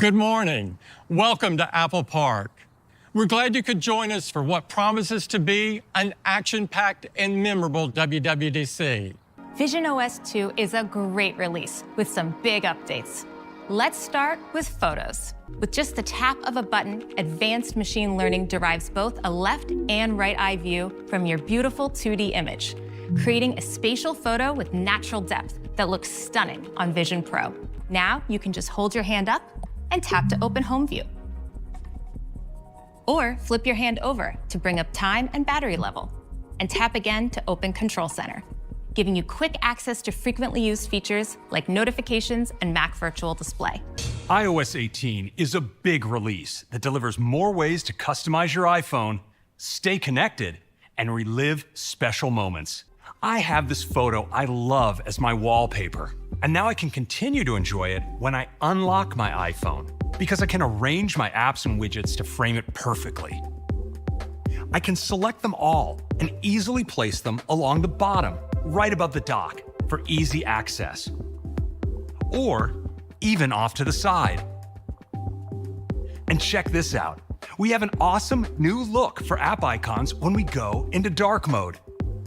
Good morning. Welcome to Apple Park. We're glad you could join us for what promises to be an action-packed and memorable WWDC. visionOS 2 is a great release with some big updates. Let's start with photos. With just the tap of a button, advanced machine learning derives both a left and right eye view from your beautiful 2D image, creating a spatial photo with natural depth that looks stunning on Vision Pro. Now you can just hold your hand up and tap to open home view. Or flip your hand over to bring up time and battery level, and tap again to open Control Center, giving you quick access to frequently used features like notifications and Mac Virtual Display. iOS 18 is a big release that delivers more ways to customize your iPhone, stay connected, and relive special moments. I have this photo I love as my wallpaper, and now I can continue to enjoy it when I unlock my iPhone, because I can arrange my apps and widgets to frame it perfectly. I can select them all and easily place them along the bottom, right above the dock, for easy access. Or even off to the side. And check this out. We have an awesome new look for app icons when we go into dark mode.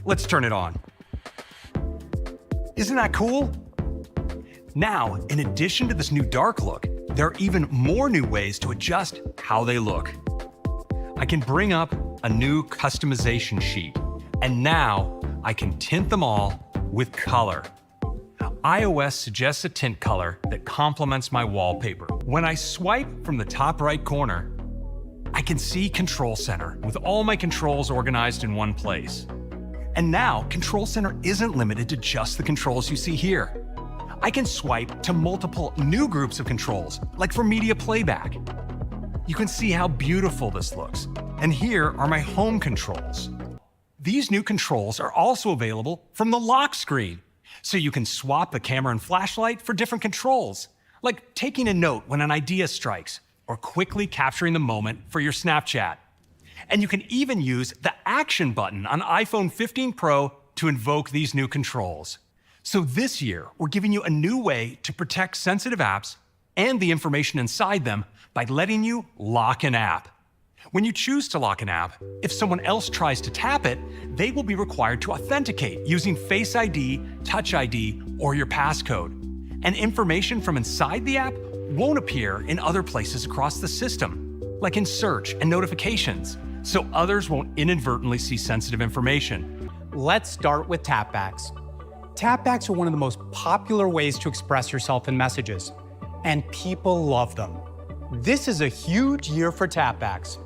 Let's turn it on. Isn't that cool? Now, in addition to this new dark look, there are even more new ways to adjust how they look. I can bring up a new customization sheet, and now I can tint them all with color. iOS suggests a tint color that complements my wallpaper. When I swipe from the top right corner, I can see Control Center with all my controls organized in one place. And now, Control Center isn't limited to just the controls you see here. I can swipe to multiple new groups of controls, like for media playback. You can see how beautiful this looks. And here are my home controls. These new controls are also available from the lock screen, so you can swap the camera and flashlight for different controls, like taking a note when an idea strikes, or quickly capturing the moment for your Snapchat. And you can even use the Action button on iPhone 15 Pro to invoke these new controls. So this year, we're giving you a new way to protect sensitive apps and the information inside them by letting you lock an app. When you choose to lock an app, if someone else tries to tap it, they will be required to authenticate using Face ID, Touch ID, or your passcode. And information from inside the app won't appear in other places across the system, like in search and notifications, so others won't inadvertently see sensitive information. Let's start with tapbacks. Tapbacks are one of the most popular ways to express yourself in messages, and people love them. This is a huge year for tapbacks.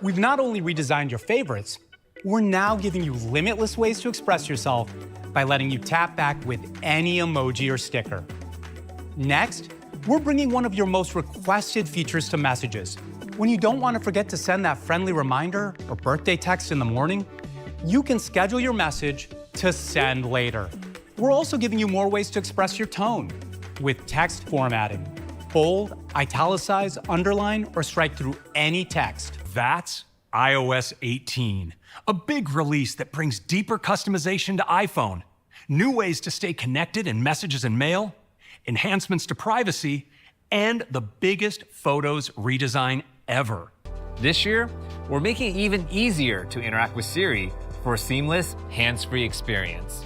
We've not only redesigned your favorites, we're now giving you limitless ways to express yourself by letting you tap back with any emoji or sticker. Next, we're bringing one of your most requested features to messages. When you don't want to forget to send that friendly reminder or birthday text in the morning, you can schedule your message to send later. We're also giving you more ways to express your tone with text formatting. Bold, italicize, underline, or strike through any text. That's iOS 18, a big release that brings deeper customization to iPhone, new ways to stay connected in messages and mail, enhancements to privacy, and the biggest Photos redesign ever. This year, we're making it even easier to interact with Siri for a seamless, hands-free experience.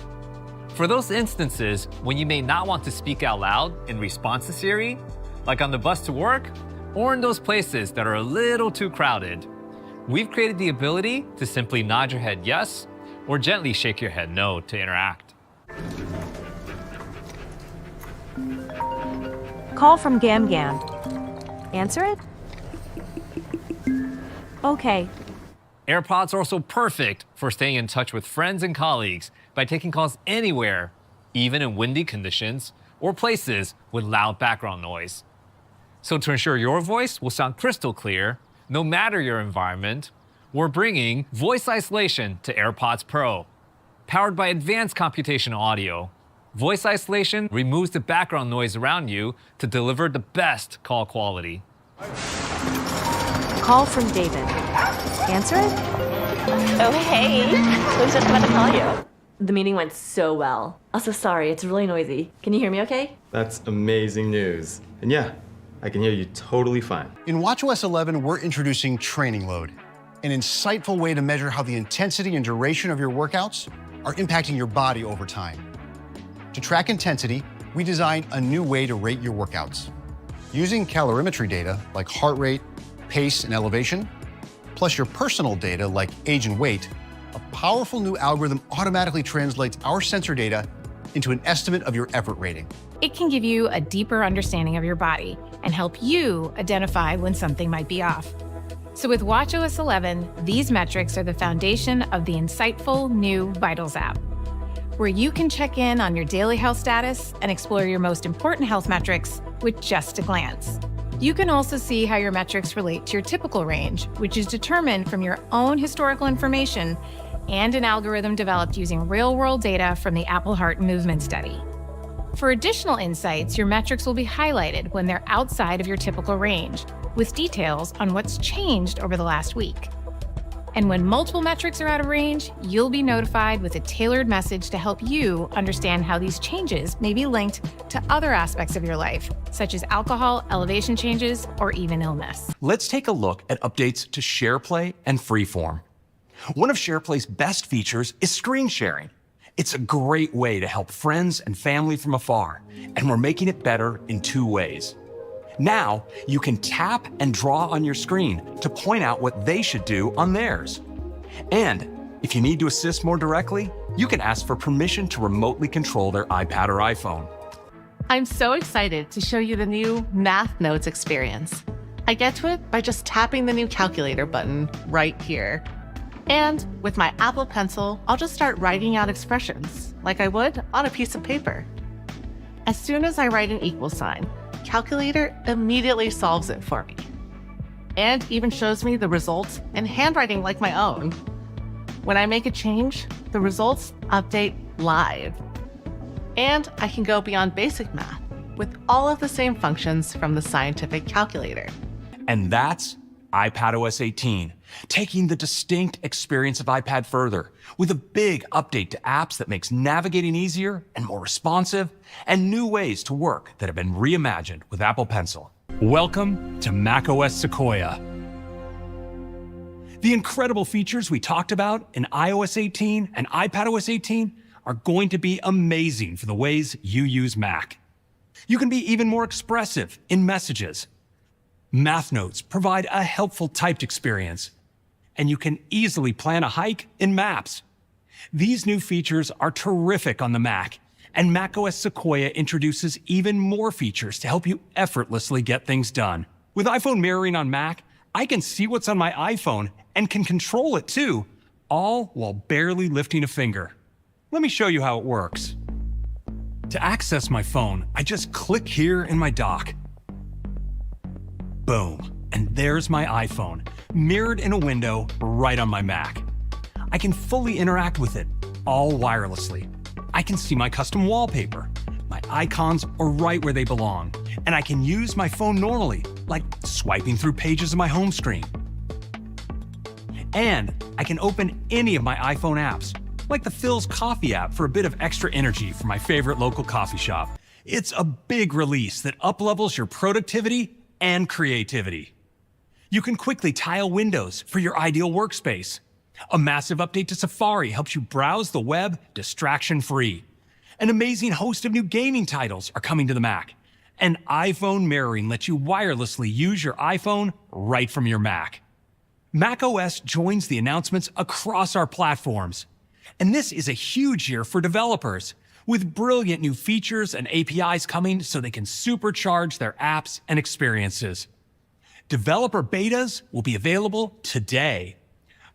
For those instances when you may not want to speak out loud in response to Siri, like on the bus to work, or in those places that are a little too crowded, we've created the ability to simply nod your head yes, or gently shake your head no to interact. Call from Gam Gam. Answer it? Okay. AirPods are also perfect for staying in touch with friends and colleagues by taking calls anywhere, even in windy conditions or places with loud background noise. So to ensure your voice will sound crystal clear, no matter your environment, we're bringing voice isolation to AirPods Pro. Powered by advanced computational audio, voice isolation removes the background noise around you to deliver the best call quality. Call from David. Answer it? Oh, hey. I was just about to call you. The meeting went so well. Also, sorry, it's really noisy. Can you hear me okay? That's amazing news. And yeah, I can hear you totally fine. In watchOS 11, we're introducing Training Load, an insightful way to measure how the intensity and duration of your workouts are impacting your body over time. To track intensity, we designed a new way to rate your workouts. Using calorimetry data like heart rate, pace, and elevation, plus your personal data like age and weight, a powerful new algorithm automatically translates our sensor data into an estimate of your effort rating. It can give you a deeper understanding of your body and help you identify when something might be off. So with watchOS 11, these metrics are the foundation of the insightful new Vitals app, where you can check in on your daily health status and explore your most important health metrics with just a glance. You can also see how your metrics relate to your typical range, which is determined from your own historical information and an algorithm developed using real-world data from the Apple Heart Movement Study. For additional insights, your metrics will be highlighted when they're outside of your typical range, with details on what's changed over the last week. And when multiple metrics are out of range, you'll be notified with a tailored message to help you understand how these changes may be linked to other aspects of your life, such as alcohol, elevation changes, or even illness. Let's take a look at updates to SharePlay and Freeform. One of SharePlay's best features is screen sharing. It's a great way to help friends and family from afar, and we're making it better in 2 ways. Now, you can tap and draw on your screen to point out what they should do on theirs. And if you need to assist more directly, you can ask for permission to remotely control their iPad or iPhone. I'm so excited to show you the new Math Notes experience. I get to it by just tapping the new calculator button right here. And with my Apple Pencil, I'll just start writing out expressions like I would on a piece of paper. As soon as I write an equal sign, Calculator immediately solves it for me, and even shows me the results in handwriting like my own. When I make a change, the results update live. And I can go beyond basic math with all of the same functions from the scientific calculator. And that's iPadOS 18, taking the distinct experience of iPad further with a big update to apps that makes navigating easier and more responsive, and new ways to work that have been reimagined with Apple Pencil. Welcome to macOS Sequoia. The incredible features we talked about in iOS 18 and iPadOS 18 are going to be amazing for the ways you use Mac. You can be even more expressive in messages. Math Notes provide a helpful typed experience, and you can easily plan a hike in Maps. These new features are terrific on the Mac, and macOS Sequoia introduces even more features to help you effortlessly get things done. With iPhone mirroring on Mac, I can see what's on my iPhone and can control it too, all while barely lifting a finger. Let me show you how it works. To access my phone, I just click here in my dock. Boom, and there's my iPhone, mirrored in a window right on my Mac. I can fully interact with it, all wirelessly. I can see my custom wallpaper. My icons are right where they belong, and I can use my phone normally, like swiping through pages of my home screen. And I can open any of my iPhone apps, like the Phil's Coffee app for a bit of extra energy for my favorite local coffee shop. It's a big release that uplevels your productivity and creativity. You can quickly tile windows for your ideal workspace. A massive update to Safari helps you browse the web distraction-free. An amazing host of new gaming titles are coming to the Mac. And iPhone mirroring lets you wirelessly use your iPhone right from your Mac. macOS joins the announcements across our platforms. And this is a huge year for developers, with brilliant new features and APIs coming so they can supercharge their apps and experiences. Developer betas will be available today.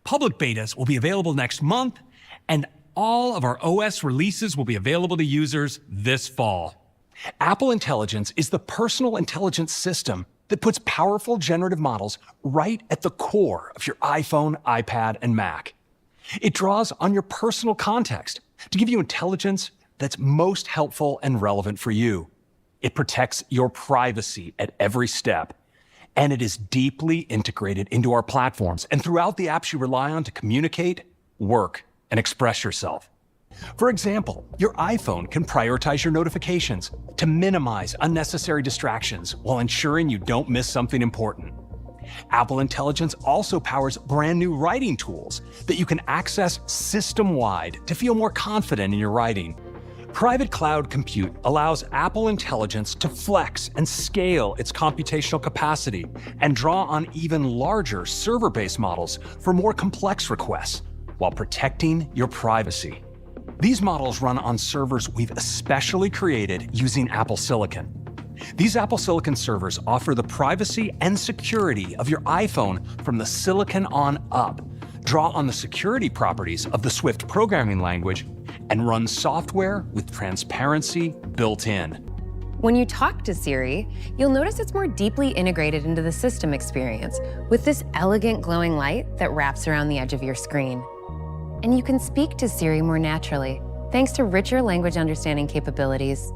Public betas will be available next month, and all of our OS releases will be available to users this fall. Apple Intelligence is the personal intelligence system that puts powerful generative models right at the core of your iPhone, iPad, and Mac. It draws on your personal context to give you intelligence that's most helpful and relevant for you. It protects your privacy at every step, and it is deeply integrated into our platforms and throughout the apps you rely on to communicate, work, and express yourself. For example, your iPhone can prioritize your notifications to minimize unnecessary distractions while ensuring you don't miss something important. Apple Intelligence also powers brand new writing tools that you can access system-wide to feel more confident in your writing. Private cloud compute allows Apple Intelligence to flex and scale its computational capacity and draw on even larger server-based models for more complex requests while protecting your privacy. These models run on servers we've especially created using Apple Silicon. These Apple Silicon servers offer the privacy and security of your iPhone from the silicon on up, draw on the security properties of the Swift programming language, and run software with transparency built in. When you talk to Siri, you'll notice it's more deeply integrated into the system experience with this elegant glowing light that wraps around the edge of your screen. And you can speak to Siri more naturally, thanks to richer language understanding capabilities.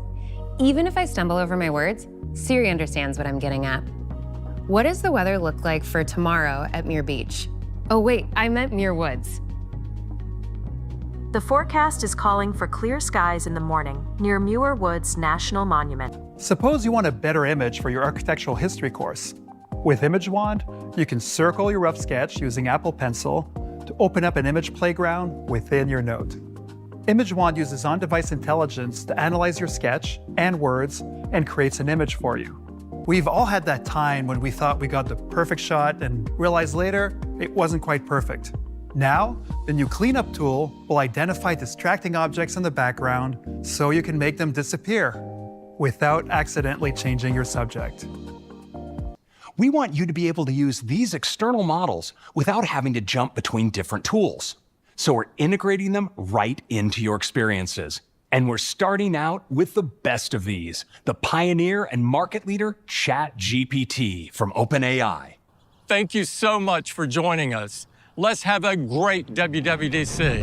Even if I stumble over my words, Siri understands what I'm getting at. What does the weather look like for tomorrow at Muir Beach? Oh wait, I meant Muir Woods. The forecast is calling for clear skies in the morning near Muir Woods National Monument. Suppose you want a better image for your architectural history course. With Image Wand, you can circle your rough sketch using Apple Pencil to open up an image playground within your note. Image Wand uses on-device intelligence to analyze your sketch and words and creates an image for you. We've all had that time when we thought we got the perfect shot and realized later it wasn't quite perfect. Now, the new cleanup tool will identify distracting objects in the background so you can make them disappear without accidentally changing your subject. We want you to be able to use these external models without having to jump between different tools. So we're integrating them right into your experiences. And we're starting out with the best of these, the pioneer and market leader ChatGPT from OpenAI. Thank you so much for joining us. Let's have a great WWDC.